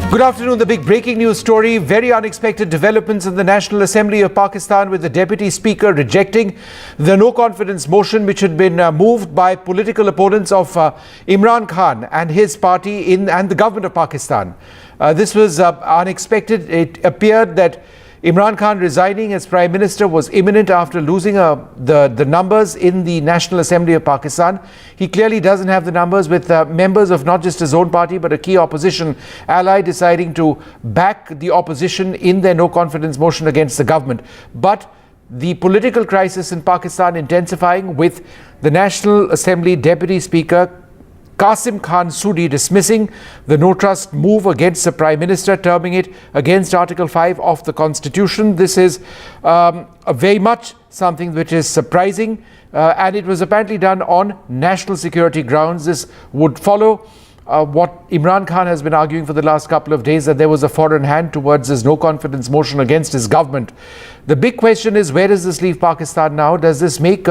Good afternoon. The big breaking news story, very unexpected developments in the National Assembly of Pakistan with the Deputy Speaker rejecting the no confidence motion which had been moved by political opponents of Imran Khan and his party and the government of Pakistan. This was unexpected. It appeared that Imran Khan resigning as Prime Minister was imminent after losing the numbers in the National Assembly of Pakistan. He clearly doesn't have the numbers, with members of not just his own party but a key opposition ally deciding to back the opposition in their no confidence motion against the government. But the political crisis in Pakistan intensifying, with the National Assembly Deputy Speaker Qasim Khan Sudi dismissing the no-trust move against the Prime Minister, terming it against Article 5 of the Constitution. This is very much something which is surprising, and it was apparently done on national security grounds. This would follow what Imran Khan has been arguing for the last couple of days, that there was a foreign hand towards his no-confidence motion against his government. The big question is, where does this leave Pakistan now? Does this make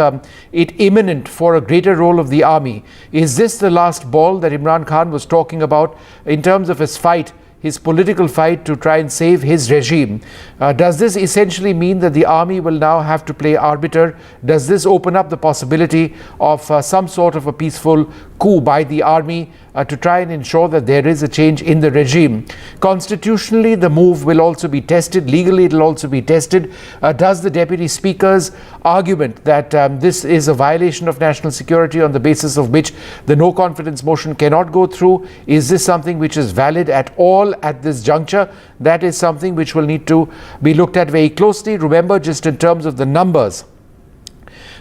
it imminent for a greater role of the army? Is this the last ball that Imran Khan was talking about in terms of his fight, his political fight to try and save his regime? Does this essentially mean that the army will now have to play arbiter? Does this open up the possibility of some sort of a peaceful coup by the army to try and ensure that there is a change in the regime? Constitutionally, the move will also be tested. Legally, it will also be tested. Does the Deputy Speaker's argument that this is a violation of national security on the basis of which the no confidence motion cannot go through, is this something which is valid at all at this juncture? That is something which will need to be looked at very closely. Remember, just in terms of the numbers,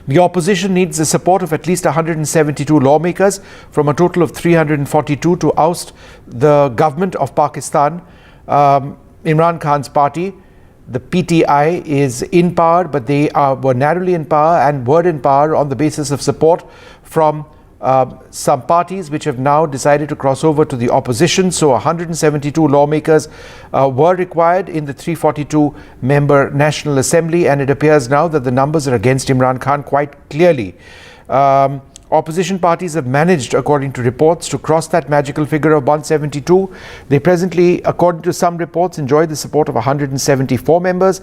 the opposition needs the support of at least 172 lawmakers from a total of 342 to oust the government of Pakistan. Imran Khan's party, the PTI, is in power, but they were narrowly in power and were in power on the basis of support from some parties which have now decided to cross over to the opposition. So 172 lawmakers were required in the 342-member National Assembly, and it appears now that the numbers are against Imran Khan quite clearly. Opposition parties have managed, according to reports, to cross that magical figure of 172. They presently, according to some reports, enjoy the support of 174 members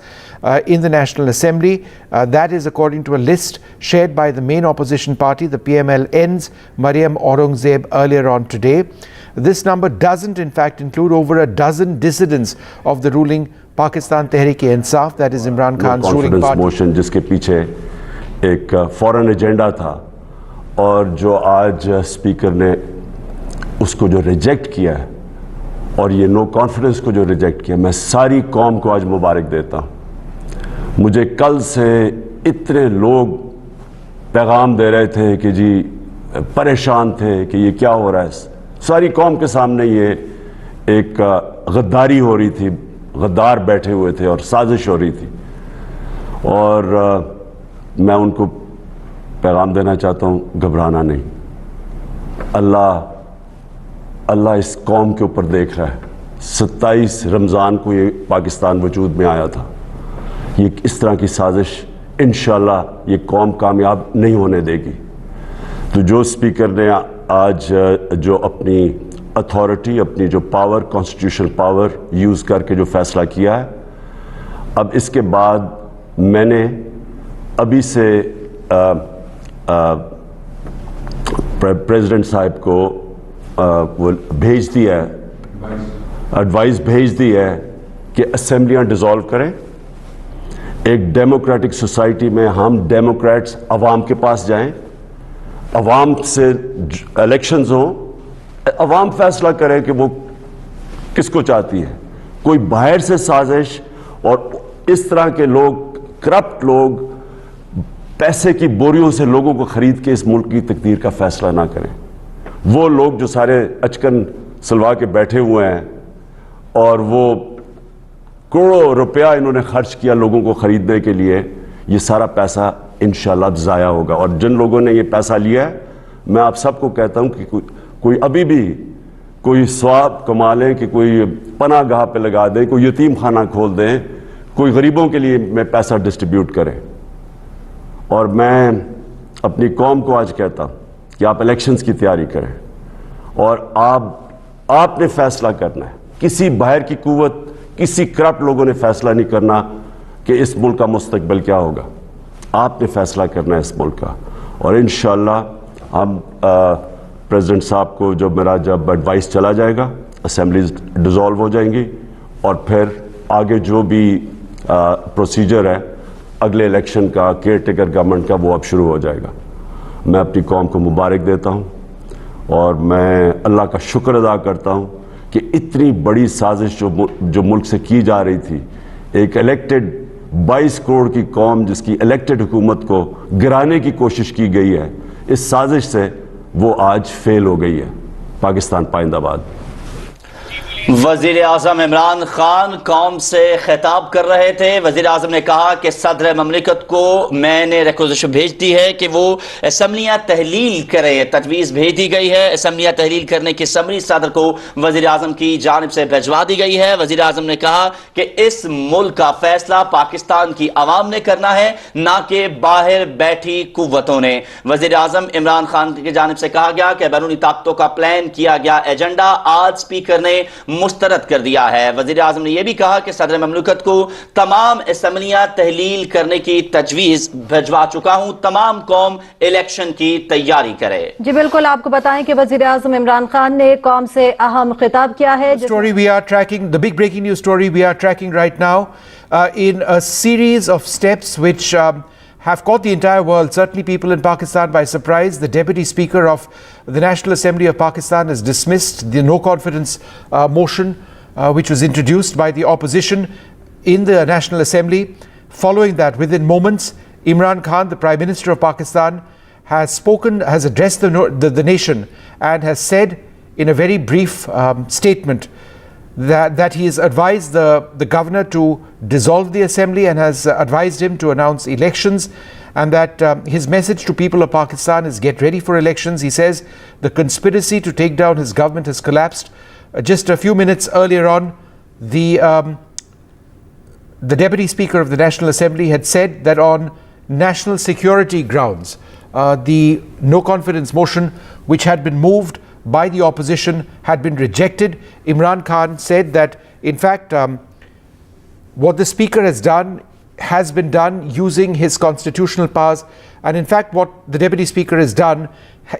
in the National Assembly. That is according to a list shared by the main opposition party, the PMLN's Maryam Aurangzeb, earlier on today. This number doesn't, in fact, include over a dozen dissidents of the ruling Pakistan Tehreek-e-Insaf, that is Imran Khan's ruling party. Motion जिसके पीछे एक foreign agenda था, और जो आज speaker ने उसको जो रिजेक्ट किया है, और ये नो कॉन्फिडेंस को जो रिजेक्ट किया, मैं सारी कौम को आज मुबारक देता हूँ। मुझे कल से इतने लोग पैगाम दे रहे थे कि जी परेशान थे कि ये क्या हो रहा है। सारी कौम के सामने ये एक गद्दारी हो रही थी, गद्दार बैठे हुए थे और साजिश हो रही थी, और मैं उनको पैगाम देना चाहता हूँ, घबराना नहीं। अल्लाह इस कौम के ऊपर देख रहा है। 27 रमज़ान को ये पाकिस्तान वजूद में आया था। ये इस तरह की साजिश इंशाल्लाह ये कौम कामयाब नहीं होने देगी। तो जो स्पीकर ने आज जो अपनी अथॉरिटी, अपनी जो पावर, कॉन्स्टिट्यूशनल पावर यूज़ करके जो फ़ैसला किया है, अब इसके बाद मैंने अभी से प्रेसिडेंट साहब को वो भेज दिया है, एडवाइस भेज दी है कि असेंबलियां डिसॉल्व करें। एक डेमोक्रेटिक सोसाइटी में हम डेमोक्रेट्स अवाम के पास जाएं, अवाम से इलेक्शंस हों, अवाम फैसला करे कि वो किसको चाहती है। कोई बाहर से साजिश और इस तरह के लोग, करप्ट लोग, पैसे की बोरियों से लोगों को खरीद के इस मुल्क की तकदीर का फैसला ना करें। वो लोग जो सारे अचकन सलवा के बैठे हुए हैं और वो करोड़ों रुपया इन्होंने खर्च किया लोगों को खरीदने के लिए, ये सारा पैसा इंशाल्लाह ज़ाया होगा। और जिन लोगों ने ये पैसा लिया है, मैं आप सबको कहता हूँ कि कोई अभी भी कोई स्वाब कमा लें, कि कोई पनाह गाह पे लगा दें, कोई यतीम खाना खोल दें, कोई गरीबों के लिए मैं पैसा डिस्ट्रीब्यूट करें। और मैं अपनी कौम को आज कहता कि आप इलेक्शंस की तैयारी करें, और आपने फैसला करना है किसी बाहर की कुव्वत, किसी करप्ट लोगों ने फैसला नहीं करना कि इस मुल्क का मुस्तकबिल क्या होगा। आपने फैसला करना है इस मुल्क का। और इंशाअल्लाह हम प्रेसिडेंट साहब को जब एडवाइस चला जाएगा, असेंबलीज डिसॉल्व हो जाएंगी और फिर आगे जो भी प्रोसीजर है अगले इलेक्शन का, केयर टेकर गवर्नमेंट का, वो अब शुरू हो जाएगा। मैं अपनी कौम को मुबारक देता हूँ और मैं अल्लाह का शुक्र अदा करता हूँ कि इतनी बड़ी साजिश जो मुल्क से की जा रही थी, एक इलेक्टेड 22 करोड़ की कौम जिसकी इलेक्टेड हुकूमत को गिराने की कोशिश की गई है, इस साजिश से वो आज फेल हो गई है। पाकिस्तान पाइंदाबाद। वजीर आजम इमरान खान कौम से खिताब कर रहे थे। वजीर आजम ने कहा कि सदर ममलिकत को मैंने रिक्वेस्ट भेज दी है कि वो असम्बलियाँ तहलील करें। तजवीज़ भेज दी गई है। असम्बलियाँ तहलील करने की समरी सदर को वजीर आजम की जानिब से भिजवा दी गई है। वजीर आजम ने कहा कि इस मुल्क का फैसला पाकिस्तान की आवाम ने करना है, ना कि बाहर बैठी कुव्वतों ने। वजीर आजम इमरान खान की जानिब से कहा गया कि बैरूनी ताकतों का प्लान किया गया एजेंडा आज स्पीकर ने मुस्तरद कर दिया है। वजीर आजम ने यह भी कहा कि सदर ममलिकत को तमाम असम्बलियां तहलील करने की तजवीज भिजवा चुका हूं, तमाम कौम इलेक्शन की तैयारी करे। जी बिल्कुल, आपको बताएं कि वजीर आजम इमरान खान ने कौम से अहम खिताब किया है। Story we are tracking, the big breaking news story we are tracking right now in a series of steps which have caught the entire world, certainly people in Pakistan, by surprise. The Deputy Speaker of the National Assembly of Pakistan has dismissed the no confidence motion which was introduced by the opposition in the National Assembly. Following that, within moments, Imran Khan, the Prime Minister of Pakistan, has addressed the nation and has said in a very brief statement that he has advised the governor to dissolve the assembly and has advised him to announce elections, and that his message to people of Pakistan is get ready for elections. He says the conspiracy to take down his government has collapsed. Just a few minutes earlier on, the Deputy Speaker of the National Assembly had said that on national security grounds, the no confidence motion which had been moved by the opposition had been rejected. Imran Khan said that in fact what the speaker has been done using his constitutional powers, and in fact what the deputy speaker has done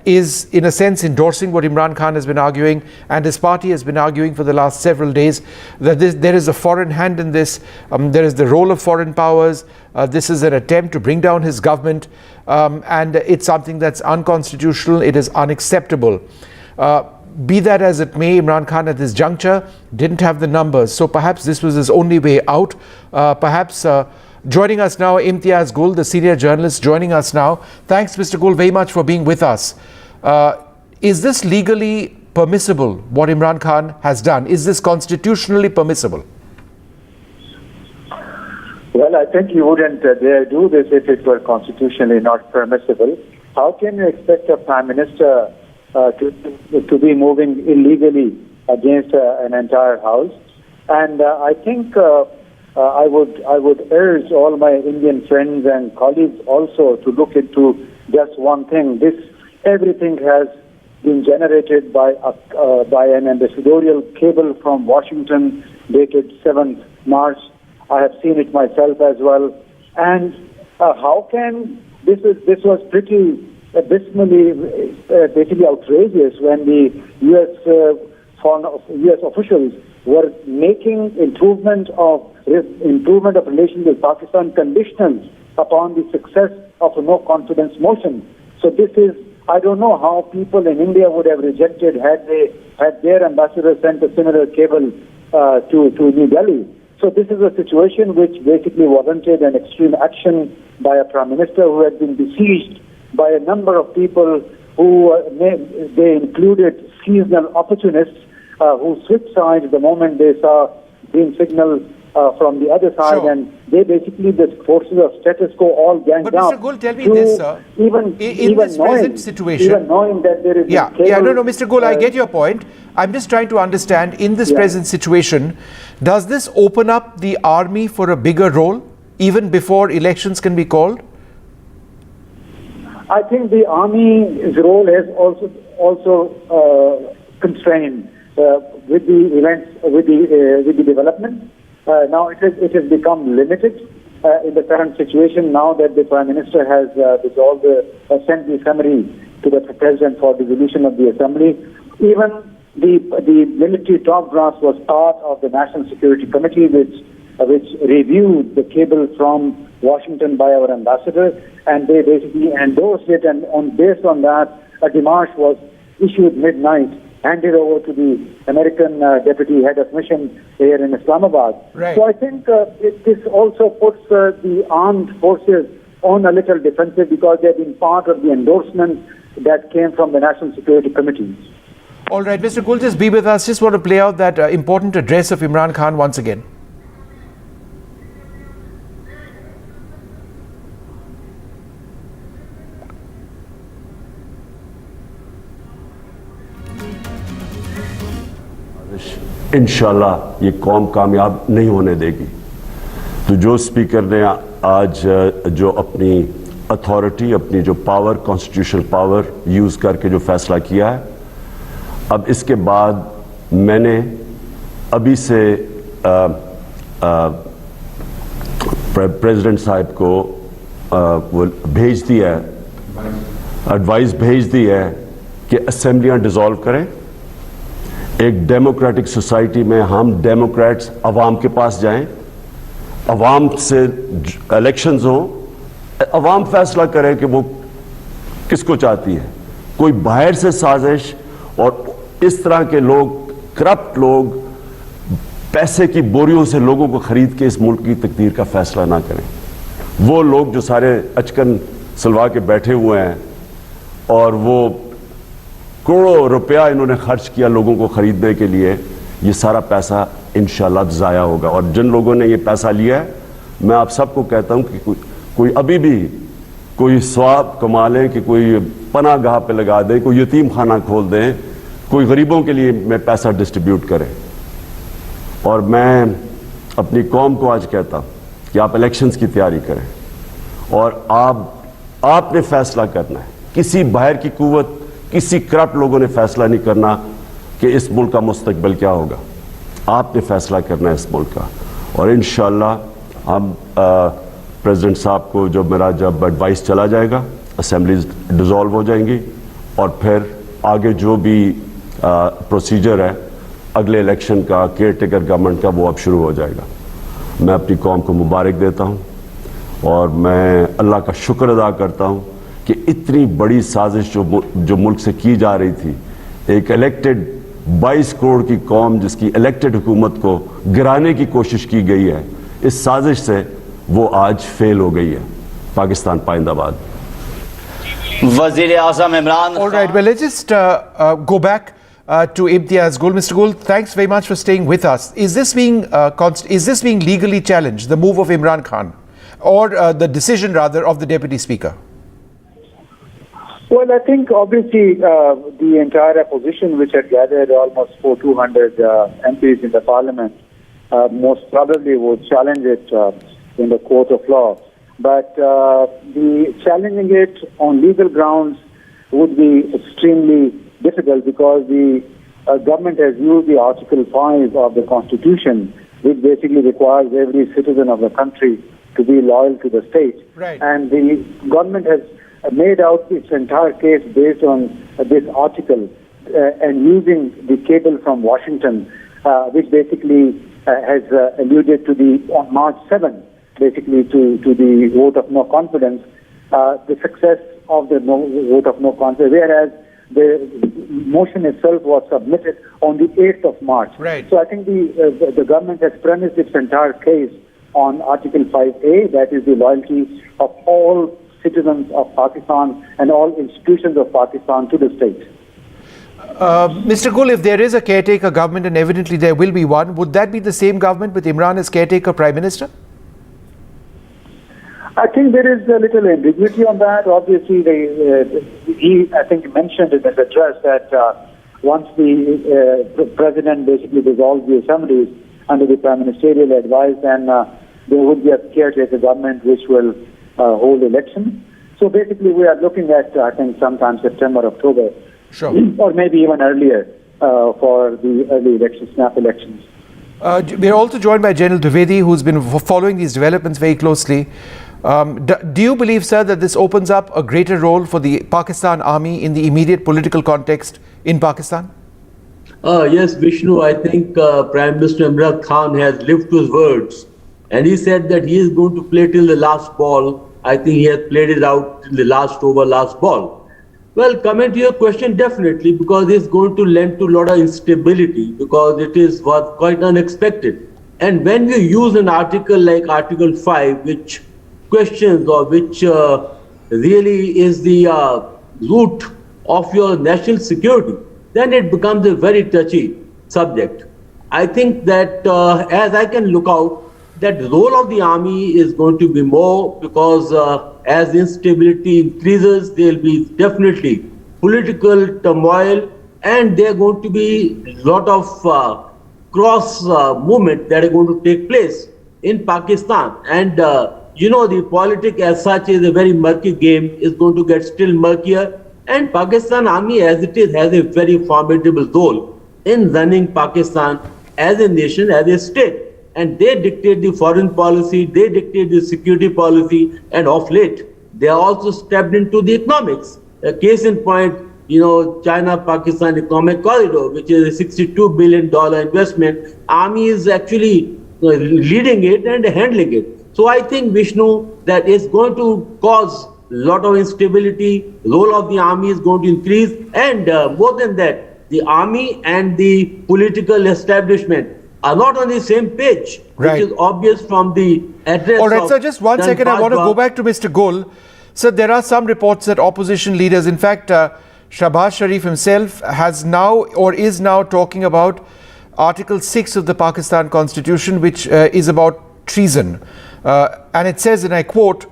is in a sense endorsing what Imran Khan has been arguing and his party has been arguing for the last several days, that there is a foreign hand in this, there is the role of foreign powers, this is an attempt to bring down his government, and it's something that's unconstitutional, it is unacceptable. Be that as it may, Imran Khan at this juncture didn't have the numbers, so perhaps this was his only way out. Joining us now, Imtiaz Gul, the senior journalist, joining us now. Thanks, Mr. Gul, very much for being with us. Is this legally permissible, what Imran Khan has done? Is this constitutionally permissible? Well, I think you wouldn't dare do this if it were constitutionally not permissible. How can you expect a Prime Minister to be moving illegally against an entire house? And I think I would urge all my Indian friends and colleagues also to look into just one thing. Everything has been generated by an ambassadorial cable from Washington dated 7th March. I have seen it myself as well. And how can this was pretty abysmally, basically outrageous when the U.S. officials were making improvement of relations with Pakistan conditional upon the success of a no confidence motion. So this is, I don't know how people in India would have rejected had their ambassador sent a similar cable to New Delhi. So this is a situation which basically warranted an extreme action by a Prime Minister who had been besieged by a number of people who they included seasonal opportunists who switched sides the moment they saw green signal from the other side, sure. And they basically, the forces of status quo all ganged up. But Mr. Gul, tell me this, sir. In this present situation, even knowing that there is no, Mr. Gul, I get your point. I'm just trying to understand, in this present situation, does this open up the army for a bigger role, even before elections can be called? I think the army's role has also constrained. with the events, with the development. Now it has become limited in the current situation. Now that the Prime Minister has dissolved, sent the summary to the President for dissolution of the Assembly. Even the military top brass was part of the National Security Committee, which reviewed the cable from Washington by our ambassador, and they basically endorsed it. And based on that, a demarche was issued midnight, handed over to the American Deputy Head of Mission here in Islamabad. Right. So I think this also puts the armed forces on a little defensive, because they've been part of the endorsement that came from the National Security Committee. All right, Mr. Gul, just be with us. Just want to play out that important address of Imran Khan once again. इंशाल्लाह ये कौम कामयाब नहीं होने देगी। तो जो speaker ने आज जो अपनी अथॉरिटी, अपनी जो पावर, कॉन्स्टिट्यूशनल पावर यूज़ करके जो फैसला किया है, अब इसके बाद मैंने अभी से प्रेसिडेंट साहब को वो भेज दिया है, एडवाइस भेज दी है कि असेंबलियां डिसॉल्व करें। एक डेमोक्रेटिक सोसाइटी में हम डेमोक्रेट्स अवाम के पास जाएं, अवाम से इलेक्शंस हों, अवाम फैसला करे कि वो किसको चाहती है। कोई बाहर से साजिश और इस तरह के लोग, करप्ट लोग, पैसे की बोरियों से लोगों को खरीद के इस मुल्क की तकदीर का फैसला ना करें। वो लोग जो सारे अचकन सलवा के बैठे हुए हैं और वो करोड़ों रुपया इन्होंने खर्च किया लोगों को खरीदने के लिए, ये सारा पैसा इंशाल्लाह ज़ाया होगा। और जिन लोगों ने ये पैसा लिया है, मैं आप सबको कहता हूं कि कोई अभी भी कोई स्वाब कमा लें, कि कोई पनाह गाह पे लगा दे, कोई यतीम खाना खोल दें, कोई गरीबों के लिए मैं पैसा डिस्ट्रीब्यूट करें। और मैं अपनी कौम को आज कहता हूं कि आप इलेक्शंस की तैयारी करें और आपने फैसला करना है। किसी बाहर की कुव्वत, किसी करप्ट लोगों ने फैसला नहीं करना कि इस मुल्क का मुस्तकबिल क्या होगा। आपने फैसला करना है इस मुल्क का। और इंशाअल्लाह हम प्रेसिडेंट साहब को जब एडवाइस चला जाएगा, असेंबलीज डिसॉल्व हो जाएंगी और फिर आगे जो भी प्रोसीजर है अगले इलेक्शन का, केयर टेकर गवर्नमेंट का, वो अब शुरू हो जाएगा। मैं अपनी कौम को मुबारक देता हूँ और मैं अल्लाह का शुक्र अदा करता हूँ कि इतनी बड़ी साजिश जो मुल्क से की जा रही थी, एक इलेक्टेड 22 करोड़ की कौम जिसकी इलेक्टेड हुकूमत को गिराने की कोशिश की गई है, इस साजिश से वो आज फेल हो गई है। पाकिस्तान पाइंदाबाद। वज़ीर आज़म Imran. All right, well, let's just go back to Imtiaz Gul. Mr. Gul, thanks very much for staying with us. Is this being legally challenged, the move of Imran Khan, or the decision rather of the Deputy Speaker? Well, I think obviously the entire opposition, which had gathered almost 200 MPs in the parliament, most probably would challenge it in the court of law. But the challenging it on legal grounds would be extremely difficult, because the government has used the Article 5 of the Constitution, which basically requires every citizen of the country to be loyal to the state. Right. And the government has made out its entire case based on this article and using the cable from Washington, which basically has alluded to on March 7, basically to the vote of no confidence, the success of the vote of no confidence, whereas the motion itself was submitted on the 8th of March. Right. So I think the government has premised its entire case on Article 5A, that is the loyalty of all citizens of Pakistan and all institutions of Pakistan to the state. Mr. Gul, if there is a caretaker government, and evidently there will be one, would that be the same government with Imran as caretaker Prime Minister? I think there is a little ambiguity on that. Obviously, he, I think, mentioned in his address that once the president basically dissolves the assemblies under the prime ministerial advice, then there would be a caretaker government which will hold elections. So basically, we are looking at, I think, sometime September, October, Sure. or maybe even earlier, for the early elections, snap elections. We're also joined by General Dwivedi, who's been following these developments very closely. Do you believe, sir, that this opens up a greater role for the Pakistan Army in the immediate political context in Pakistan? Yes, Vishnu, I think Prime Minister Imran Khan has lived to his words. And he said that he is going to play till the last ball. I think he has played it out till the last over, last ball. Well, coming to your question, definitely, because it's going to lend to a lot of instability, because it was quite unexpected. And when you use an article like Article 5, which questions or which really is the root of your national security, then it becomes a very touchy subject. I think that as I can look out, that the role of the army is going to be more, because as instability increases, there will be definitely political turmoil, and there are going to be a lot of cross movement that are going to take place in Pakistan. And the politics as such is a very murky game, is going to get still murkier. And Pakistan Army as it is has a very formidable role in running Pakistan as a nation, as a state. And they dictate the foreign policy, they dictate the security policy, and of late, they are also stepped into the economics. A case in point, China-Pakistan Economic Corridor, which is a $62 billion investment. Army is actually leading it and handling it. So I think, Vishnu, that is going to cause a lot of instability. Role of the army is going to increase, and more than that, the army and the political establishment are not on the same page, right, which is obvious from the address. All right, sir, just 1 second. I want to go back to Mr. Gul. Sir, there are some reports that opposition leaders, in fact, Shahbaz Sharif himself has now or is now talking about Article 6 of the Pakistan Constitution, which is about treason. And it says, and I quote,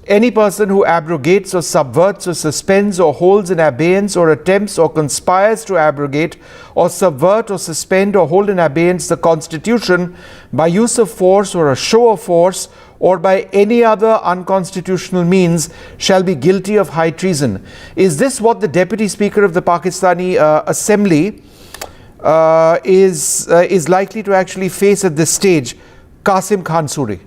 "Any person who abrogates or subverts or suspends or holds in abeyance or attempts or conspires to abrogate or subvert or suspend or hold in abeyance the Constitution by use of force or a show of force or by any other unconstitutional means shall be guilty of high treason." Is this what the Deputy Speaker of the Pakistani Assembly is likely to actually face at this stage, Qasim Khan Suri?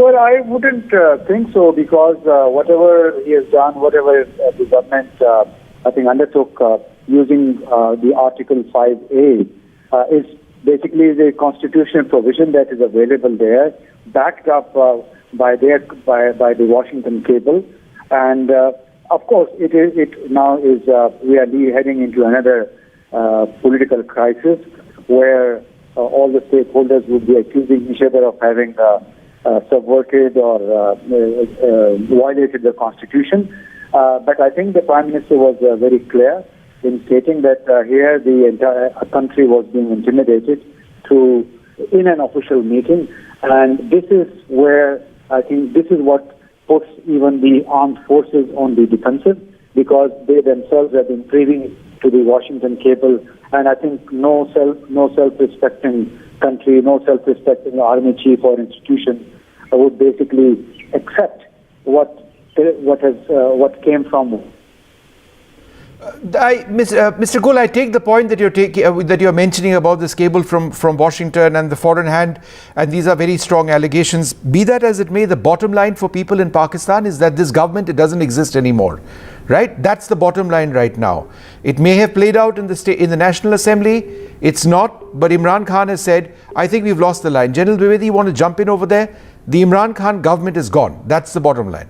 Well, I wouldn't think so, because whatever he has done, whatever the government, I think, undertook using the Article 5A is basically the constitutional provision that is available there, backed up by the Washington cable. And of course, it now is we are heading into another political crisis where all the stakeholders would be accusing each other of having subverted or violated the Constitution. But I think the Prime Minister was very clear in stating that here the entire country was being intimidated in an official meeting. And this is where I think this is what puts even the armed forces on the defensive, because they themselves have been privy to the Washington cable. And I think no self-respecting country, no self-respecting army chief or institution would basically accept what came from. Mr. Gul, I take the point that you're mentioning about this cable from Washington and the foreign hand, and these are very strong allegations. Be that as it may, the bottom line for people in Pakistan is that this government, it doesn't exist anymore, right? That's the bottom line right now. It may have played out in the National Assembly. It's not, but Imran Khan has said, I think we've lost the line. General Dwivedi, you want to jump in over there? The Imran Khan government is gone. That's the bottom line.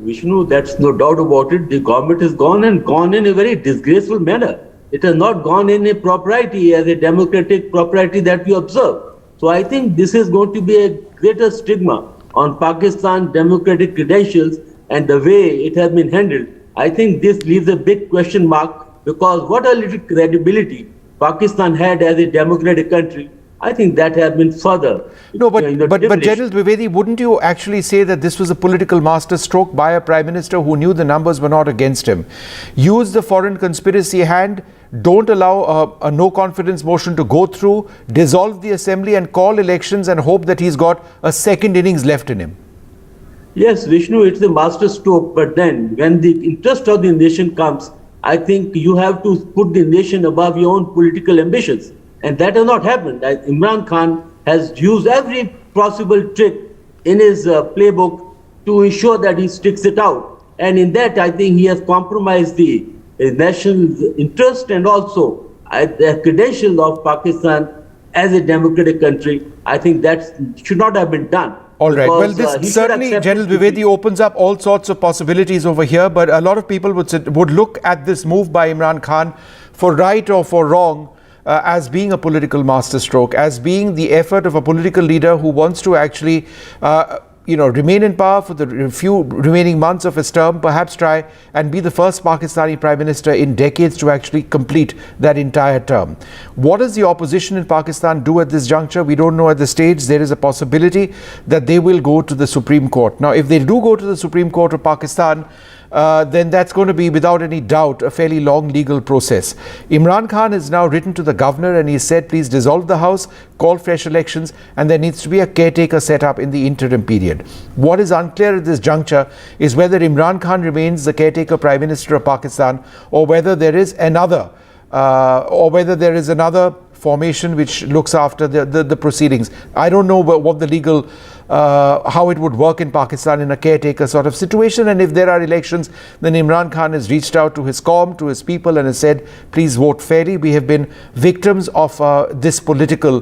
Vishnu, that's no doubt about it. The government is gone, and gone in a very disgraceful manner. It has not gone in a propriety, as a democratic propriety that we observe. So I think this is going to be a greater stigma on Pakistan democratic credentials and the way it has been handled. I think this leaves a big question mark, because what a little credibility Pakistan had as a democratic country, I think that has been further. No, but General Dwivedi, wouldn't you actually say that this was a political masterstroke by a Prime Minister who knew the numbers were not against him? Use the foreign conspiracy hand, don't allow a no-confidence motion to go through, dissolve the Assembly and call elections and hope that he's got a second innings left in him? Yes, Vishnu, it's a masterstroke, but then when the interest of the nation comes, I think you have to put the nation above your own political ambitions. And that has not happened. Imran Khan has used every possible trick in his playbook to ensure that he sticks it out. And in that, I think he has compromised the national interest and also the credential of Pakistan as a democratic country. I think that should not have been done. All right. Well, Because, this certainly, General defeat. Dwivedi, opens up all sorts of possibilities over here, but a lot of people would look at this move by Imran Khan, for right or for wrong, as being a political masterstroke, as being the effort of a political leader who wants to actually remain in power for the few remaining months of his term, perhaps try and be the first Pakistani Prime Minister in decades to actually complete that entire term. What does the opposition in Pakistan do at this juncture? We don't know at this stage. There is a possibility that they will go to the Supreme Court. Now, if they do go to the Supreme Court of Pakistan, then that's going to be, without any doubt, a fairly long legal process. Imran Khan has now written to the governor and he said, please dissolve the House, call fresh elections, and there needs to be a caretaker set up in the interim period. What is unclear at this juncture is whether Imran Khan remains the caretaker Prime Minister of Pakistan, or whether there is another formation which looks after the proceedings. I don't know what the legal how it would work in Pakistan in a caretaker sort of situation, and if there are elections, then Imran Khan has reached out to his QOM, to his people, and has said, please vote fairly. We have been victims of this political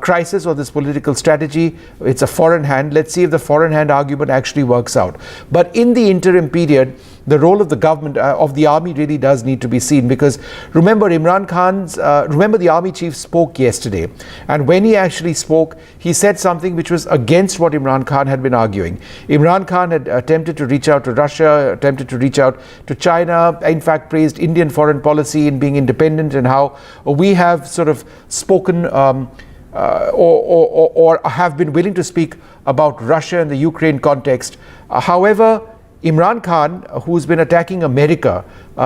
crisis or this political strategy. It's a foreign hand. Let's see if the foreign hand argument actually works out. But in the interim period, the role of the government, of the army, really does need to be seen, because remember, the army chief spoke yesterday, and when he actually spoke, he said something which was against what Imran Khan had been arguing. Imran Khan had attempted to reach out to Russia, attempted to reach out to China, in fact praised Indian foreign policy in being independent, and how we have sort of spoken or have been willing to speak about Russia and the Ukraine context. However, Imran Khan, who's been attacking America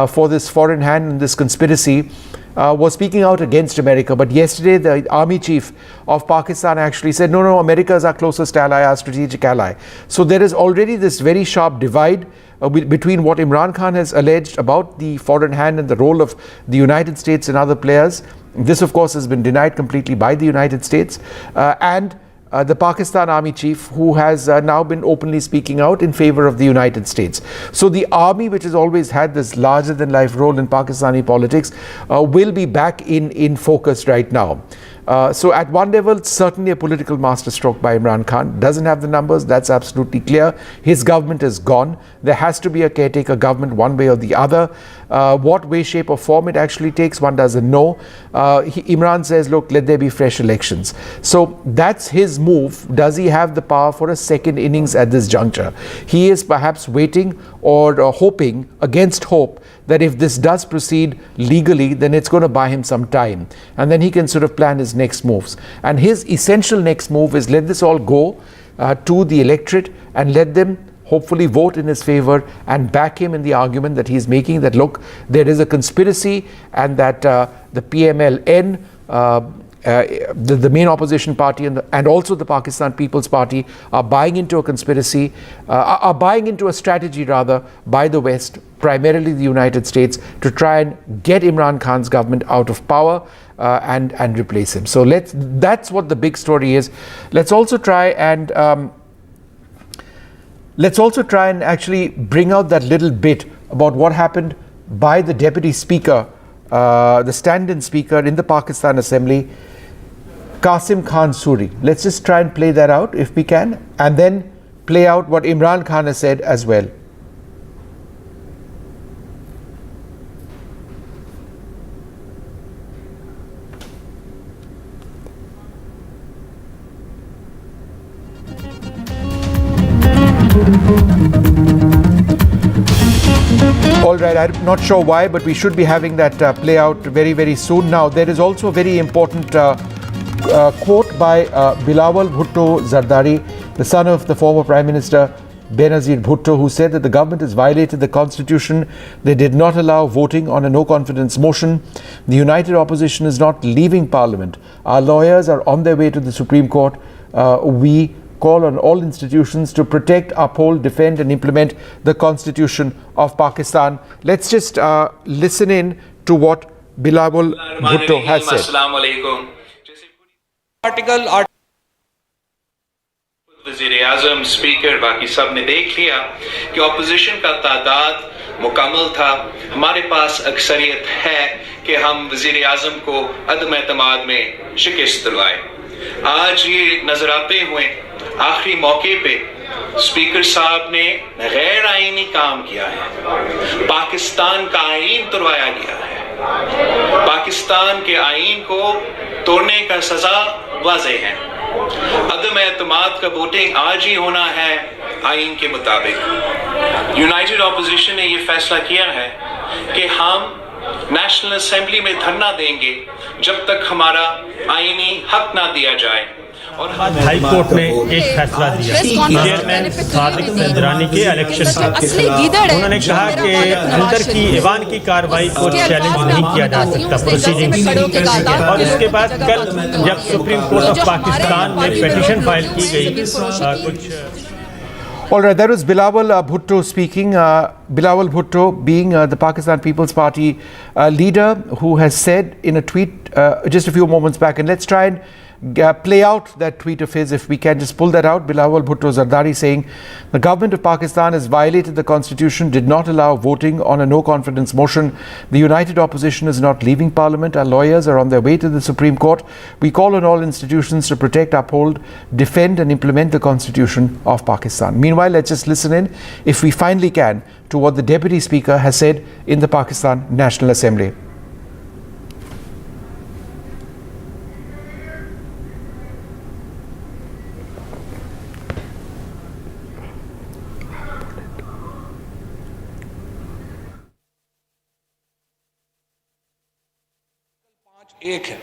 for this foreign hand and this conspiracy, was speaking out against America. But yesterday, the army chief of Pakistan actually said, no, America is our closest ally, our strategic ally. So there is already this very sharp divide between what Imran Khan has alleged about the foreign hand and the role of the United States and other players. This, of course, has been denied completely by the United States. And the Pakistan army chief, who has now been openly speaking out in favor of the United States. So the army, which has always had this larger than life role in Pakistani politics, will be back in focus right now. So at one level, certainly a political masterstroke by Imran Khan. Doesn't have the numbers, that's absolutely clear. His government is gone. There has to be a caretaker government one way or the other. What way, shape or form it actually takes, one doesn't know. Imran says, look, let there be fresh elections. So that's his move. Does he have the power for a second innings at this juncture? He is perhaps waiting or hoping against hope that if this does proceed legally, then it's going to buy him some time. And then he can sort of plan his next moves. And his essential next move is let this all go to the electorate and let them hopefully vote in his favor and back him in the argument that he's making, that look, there is a conspiracy and that the PMLN, the main opposition party and also the Pakistan People's Party are buying into a conspiracy, are buying into a strategy rather by the West, primarily the United States, to try and get Imran Khan's government out of power and replace him. So that's what the big story is. Let's also try and actually bring out that little bit about what happened by the Deputy Speaker, the stand-in Speaker in the Pakistan Assembly, Qasim Khan Suri. Let's just try and play that out if we can, and then play out what Imran Khan has said as well. All right, I'm not sure why, but we should be having that play out very, very soon. Now, there is also a very important quote by Bilawal Bhutto Zardari, the son of the former Prime Minister Benazir Bhutto, who said that the government has violated the constitution. They did not allow voting on a no-confidence motion. The united opposition is not leaving Parliament. Our lawyers are on their way to the Supreme Court. We call on all institutions to protect, uphold, defend and implement the Constitution of Pakistan. Let's just listen in to what Bilawal Bhutto has said. Assalamu alaikum. Article वज़ीर आज़म speaker बाकी सब ने देख लिया कि opposition का तादाद मुकम्मल था. हमारे पास अक्सरियत है कि हम वज़ीर आज़म को अदम एतमाद में शिकस्त दिलवाएं. आज ये नजर आते हुए आखिरी मौके पे स्पीकर साहब ने गैर आईनी काम किया है. पाकिस्तान का आईन तोड़वाया गया है. पाकिस्तान के आईन को तोड़ने का सजा वाज़ेह है. अदम एतमाद का वोटिंग आज ही होना है आईन के मुताबिक. यूनाइटेड अपोजिशन ने ये फैसला किया है कि हम नेशनल असेंबली में धरना देंगे जब तक हमारा आईनी हक ना दिया जाए. और हाई कोर्ट ने एक फैसला दिया चेयरमैन सादिक इंद्रानी के इलेक्शन का. उन्होंने कहा कि अंदर की ईवान की कार्रवाई को चैलेंज नहीं किया जा सकता प्रोसीडिंग. और इसके बाद कल जब सुप्रीम कोर्ट ऑफ पाकिस्तान में पिटीशन फाइल की गई कुछ. All right, that was Bilawal Bhutto speaking. Bilawal Bhutto being the Pakistan People's Party leader, who has said in a tweet just a few moments back, and let's try and play out that tweet of his, if we can just pull that out. Bilawal Bhutto Zardari saying the government of Pakistan has violated the constitution, did not allow voting on a no confidence motion. The united opposition is not leaving parliament. Our lawyers are on their way to the Supreme Court. We call on all institutions to protect, uphold, defend and implement the constitution of Pakistan. Meanwhile, let's just listen in, if we finally can, to what the Deputy Speaker has said in the Pakistan National Assembly. एक है.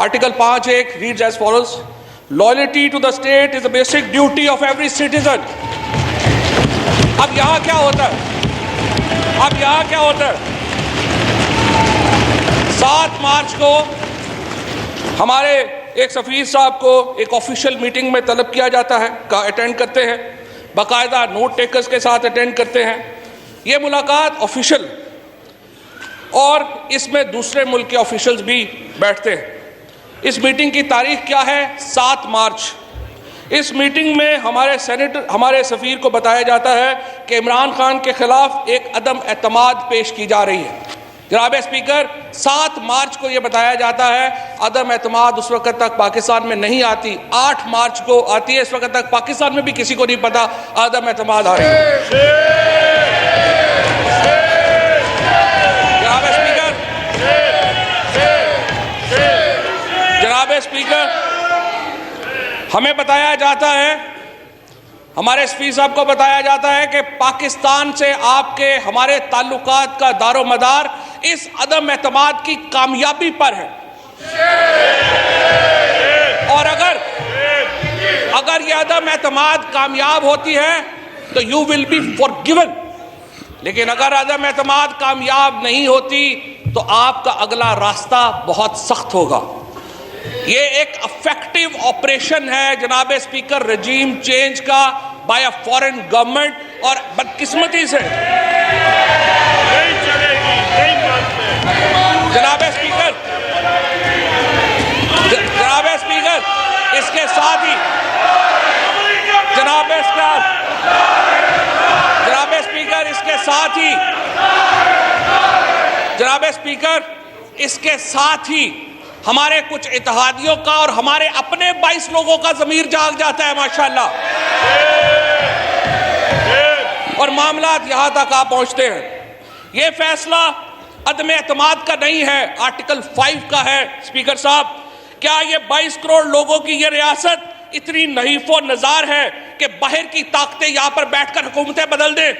Article 5(1) reads as follows: Loyalty to the state is a basic duty of every citizen. अब यहाँ क्या होता है? 7 मार्च को हमारे एक सफीर साहब को एक ऑफिशियल मीटिंग में तलब किया जाता है, का अटेंड करते हैं, बाकायदा नोट टेकर्स के साथ अटेंड करते हैं. ये मुलाकात ऑफिशियल, और इसमें दूसरे मुल्क के ऑफिशियल्स भी बैठते हैं. इस मीटिंग की तारीख क्या है? 7 मार्च. इस मीटिंग में हमारे सफ़ीर को बताया जाता है कि इमरान खान के खिलाफ एक अदम एतमाद पेश की जा रही है. जनाब स्पीकर, 7 मार्च को यह बताया जाता है. अदम एतमाद उस वक्त तक पाकिस्तान में नहीं आती, 8 मार्च को आती है. इस वक्त तक पाकिस्तान में भी किसी को नहीं पता अदम एतमाद आ रही है. स्पीकर, हमें बताया जाता है, हमारे स्पीकर साहब को बताया जाता है कि पाकिस्तान से आपके हमारे ताल्लुकात का दारो मदार इस अदम एतमाद की कामयाबी पर है. और अगर यह अदम एतमाद कामयाब होती है तो यू विल बी फॉरगिवन. लेकिन अगर अदम एतमाद कामयाब नहीं होती तो आपका अगला रास्ता बहुत सख्त होगा. ये एक अफेक्टिव ऑपरेशन है जनाब स्पीकर रजीम चेंज का बाय अ फॉरेन गवर्नमेंट, और बदकिस्मती से जनाब स्पीकर इसके साथ ही जनाब स्पीकर इसके साथ ही हमारे कुछ इत्तेहादियों का और हमारे अपने 22 लोगों का ज़मीर जाग जाता है माशाअल्लाह. और मामलात यहाँ तक आ पहुँचते हैं. ये फैसला अदम एतमाद का नहीं है, आर्टिकल 5 का है. स्पीकर साहब, क्या ये 22 करोड़ लोगों की ये रियासत इतनी नहीफ़ो नज़ार है कि बाहर की ताकतें यहाँ पर बैठकर हुकूमतें बदल दें?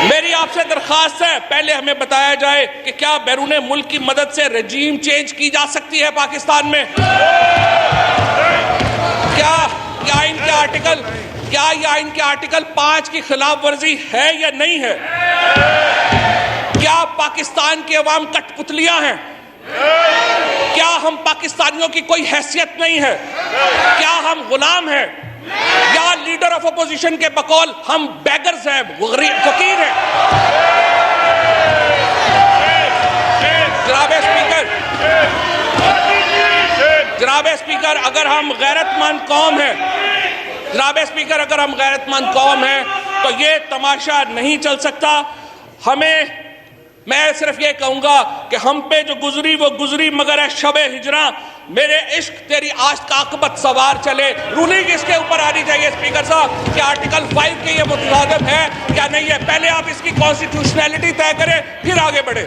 मेरी आपसे दरखास्त है, पहले हमें बताया जाए कि क्या बैरून मुल्क की मदद से रजीम चेंज की जा सकती है पाकिस्तान में? क्या ये आइन के आर्टिकल 5 की खिलाफ वर्जी है या नहीं है? क्या पाकिस्तान की अवाम कठपुतलियां हैं? क्या हम पाकिस्तानियों की कोई हैसियत नहीं है? क्या हम गुलाम हैं? या लीडर ऑफ अपोजिशन के बकौल हम बैगर्स हैं, फकीर हैं? जनाब स्पीकर, अगर हम गैरतमंद कौम हैं, जनाब स्पीकर, अगर हम गैरतमंद कौम हैं तो ये तमाशा नहीं चल सकता। मैं सिर्फ ये कहूंगा कि हम पे जो गुजरी वो गुजरी, मगर है शब हिजरा मेरे इश्क तेरी आश्क आकबत सवार चले। रूलिंग इसके ऊपर आनी चाहिए स्पीकर साहब कि आर्टिकल 5 के ये मुतजादिम है क्या नहीं है। पहले आप इसकी कॉन्स्टिट्यूशनैलिटी तय करें, फिर आगे बढ़े।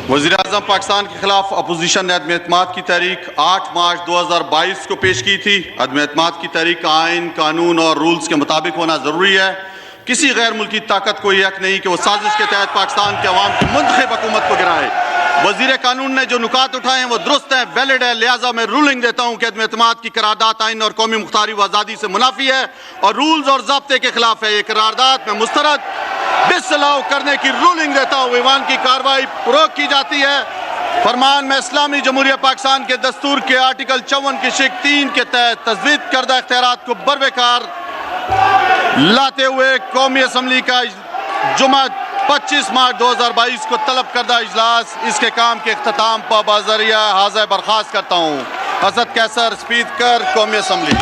वज़ीर-ए-आज़म पाकिस्तान के खिलाफ अपोजिशन ने अदम एतमाद की तहरीक 8 मार्च 2022 को पेश की थी। अदम एतमाद की तहरीक का आइन, कानून और रूल्स के मुताबिक होना ज़रूरी है। किसी गैर मुल्की ताकत को यह हक नहीं कि वो साजिश के तहत पाकिस्तान के अवाम की मुंतखब हुकूमत को गिराए। वज़ीर कानून ने जो नुकात उठाए हैं वो दुरुस्त हैं, वैलिड है। लिहाजा मैं रूलिंग देता हूँ कि अदम एतमाद की करारदाद आइन और कौमी मुख्तारी व आज़ादी से मुनाफी है और रूल्स और ज़ाब्ते के खिलाफ है। ये करारदाद में मुस्तरद डिसअलाउ करने की रूलिंग देता हूँ। ईवान की कार्रवाई रोक की जाती है। फरमान में इस्लामी जमहूरिया पाकिस्तान के दस्तूर के आर्टिकल 54 की शिक 3 के तहत तजवीज़ करदा इख्तियारात को बरबेकार लाते हुए कौमी असम्बली का जुमा 25 मार्च 2022 को तलब करदा इजलास इसके काम के इख्तिताम पर बाज़रिया हाज़िर बर्खास्त करता हूँ। हज़रत कैसर, स्पीकर कौमी assembly.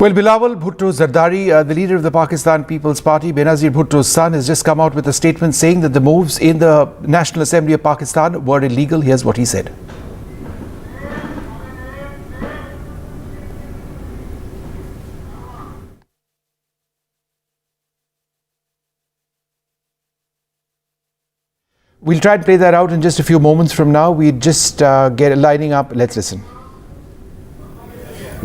Well, Bilawal Bhutto Zardari, the leader of the Pakistan People's Party, Benazir Bhutto's son, has just come out with a statement saying that the moves in the National Assembly of Pakistan were illegal. Here's what he said. We'll try and play that out in just a few moments from now. We just get lining up. Let's listen.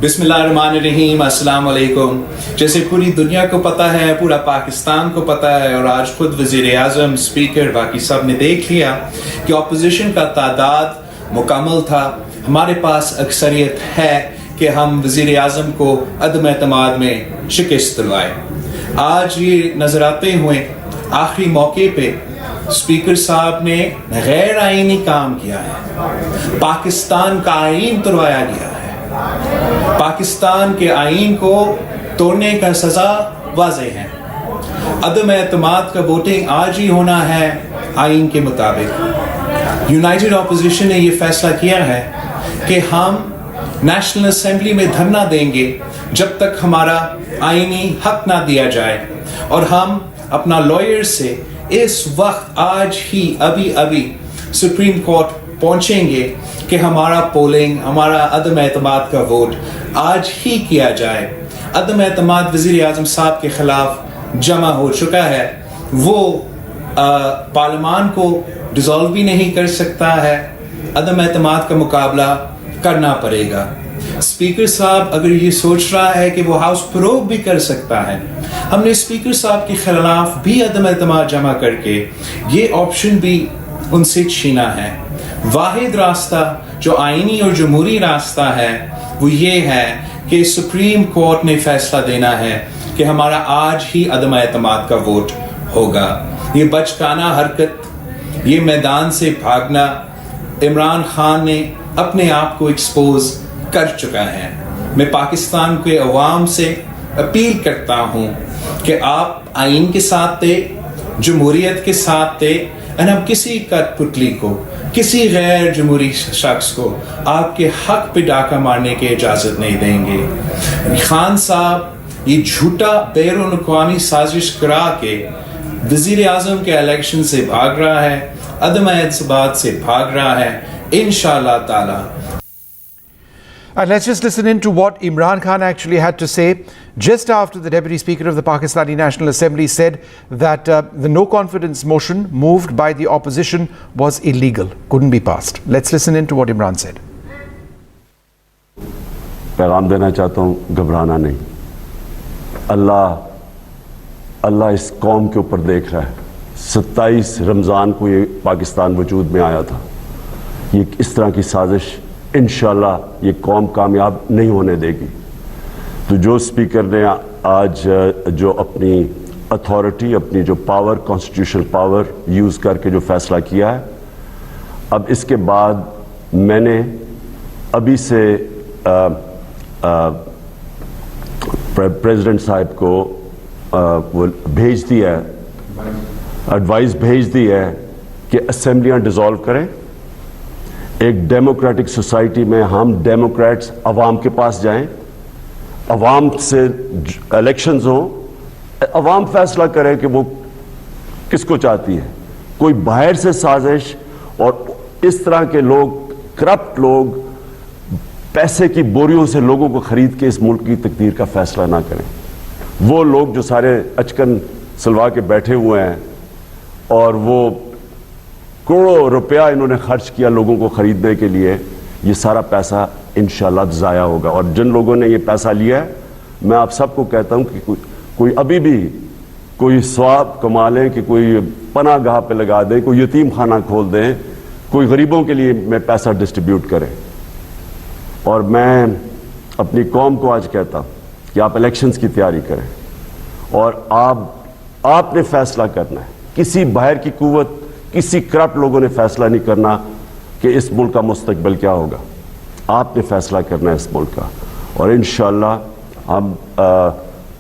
बिस्मिल्लाहिर्रहमानिर्रहीम, अस्सलाम वालेकुम। जैसे पूरी दुनिया को पता है, पूरा पाकिस्तान को पता है और आज खुद वज़ीर आज़म, स्पीकर, बाकी सब ने देख लिया कि अपोजिशन का तादाद मुकम्मल था। हमारे पास अक्सरियत है कि हम वज़ीर आज़म को अदम एतमाद में शिकस्त दिलवाएं। आज ये नजर आते हुए आखिरी मौके पे स्पीकर साहब ने गैर आईनी काम किया है। पाकिस्तान का आईन तोड़वाया गया है। पाकिस्तान के आईन को तोड़ने का सजा वाज़ेह है। अदम एतमाद का वोटिंग आज ही होना है आईन के मुताबिक। यूनाइटेड अपोजिशन ने यह फैसला किया है कि हम नेशनल असेंबली में धरना देंगे जब तक हमारा आईनी हक ना दिया जाए और हम अपना लॉयर से इस वक्त आज ही अभी सुप्रीम कोर्ट पहुंचेंगे कि हमारा पोलिंग, हमारा अदम एतमाद का वोट आज ही किया जाए। अदम एतमाद वज़ीर आज़म साहब के खिलाफ जमा हो चुका है। वो पार्लियामान को डिसॉल्व भी नहीं कर सकता है। अदम एतमाद का मुकाबला करना पड़ेगा। स्पीकर साहब अगर ये सोच रहा है कि वो हाउस प्रोब भी कर सकता है, हमने स्पीकर साहब के खिलाफ भी अदम एतमाद जमा करके ये ऑप्शन भी उनसे छीना है। वाहिद रास्ता जो आईनी और जमहूरी रास्ता है वो ये है कि सुप्रीम कोर्ट ने फैसला देना है कि हमारा आज ही अदम एतमाद का वोट होगा। ये बचकाना हरकत, ये मैदान से भागना इमरान खान ने अपने आप को एक्सपोज कर चुका है। मैं पाकिस्तान के अवाम से अपील करता हूँ कि आप आईन के साथ थे, जमहूरियत के साथ थे, और हम किसी कठपुतली को, किसी गैर जमहूरी शख्स को आपके हक पे डाका मारने की इजाज़त नहीं देंगे। खान साहब ये झूठा बैरून अक़वामी साजिश करा के वज़ीर आज़म के इलेक्शन से भाग रहा है, अदम एतमाद से भाग रहा है। इंशाअल्लाह ताला। And let's just listen in to what Imran Khan actually had to say just after the Deputy Speaker of the Pakistani National Assembly said that the no confidence motion moved by the opposition was illegal, couldn't be passed. Let's listen in to what Imran said. पैगाम देना चाहता हूँ, घबराना नहीं। अल्लाह इस कौम के ऊपर देख रहा है। 27 रमज़ान को ये पाकिस्तान वजूद में आया था। ये इस तरह की साजिश इंशाल्लाह ये कौम कामयाब नहीं होने देगी। तो जो स्पीकर ने आज जो अपनी अथॉरिटी, अपनी जो पावर, कॉन्स्टिट्यूशनल पावर यूज़ करके जो फैसला किया है, अब इसके बाद मैंने अभी से प्रेसिडेंट साहब को वो भेज दिया है, एडवाइस भेज दी है कि असेंबलियां डिसॉल्व करें। एक डेमोक्रेटिक सोसाइटी में हम डेमोक्रेट्स अवाम के पास जाएं, अवाम से इलेक्शंस हों, अवाम फैसला करे कि वो किसको चाहती है। कोई बाहर से साजिश और इस तरह के लोग, करप्ट लोग, पैसे की बोरियों से लोगों को खरीद के इस मुल्क की तकदीर का फैसला ना करें। वो लोग जो सारे अचकन सलवा के बैठे हुए हैं और वो करोड़ों रुपया इन्होंने खर्च किया लोगों को खरीदने के लिए, ये सारा पैसा इंशाल्लाह ज़ाया होगा। और जिन लोगों ने ये पैसा लिया है, मैं आप सबको कहता हूं कि कोई अभी भी कोई स्वाब कमा लें, कि कोई पनाह गाह पे लगा दें, कोई यतीम खाना खोल दें, कोई गरीबों के लिए मैं पैसा डिस्ट्रीब्यूट करें। और मैं अपनी कौम को आज कहता हूं कि आप इलेक्शंस की तैयारी करें और आपने फैसला करना है। किसी बाहर की कुव्वत, किसी करप्ट लोगों ने फैसला नहीं करना कि इस मुल्क का मुस्तकबिल क्या होगा। आपने फैसला करना है इस मुल्क का। और इंशाअल्लाह हम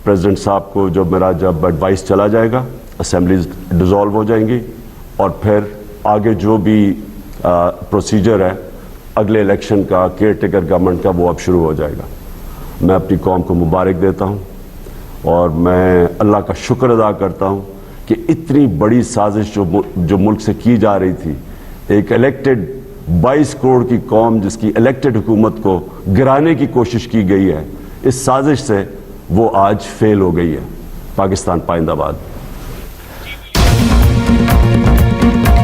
प्रेसिडेंट साहब को जब एडवाइस चला जाएगा, असेंबलीज डिसॉल्व हो जाएंगी और फिर आगे जो भी प्रोसीजर है अगले इलेक्शन का, केयर टेकर गवर्नमेंट का, वो अब शुरू हो जाएगा। मैं अपनी कौम को मुबारक देता हूँ और मैं अल्लाह का शुक्र अदा करता हूँ कि इतनी बड़ी साजिश जो मुल्क से की जा रही थी, एक इलेक्टेड 22 करोड़ की कौम जिसकी इलेक्टेड हुकूमत को गिराने की कोशिश की गई है, इस साजिश से वो आज फेल हो गई है। पाकिस्तान पाइंदाबाद।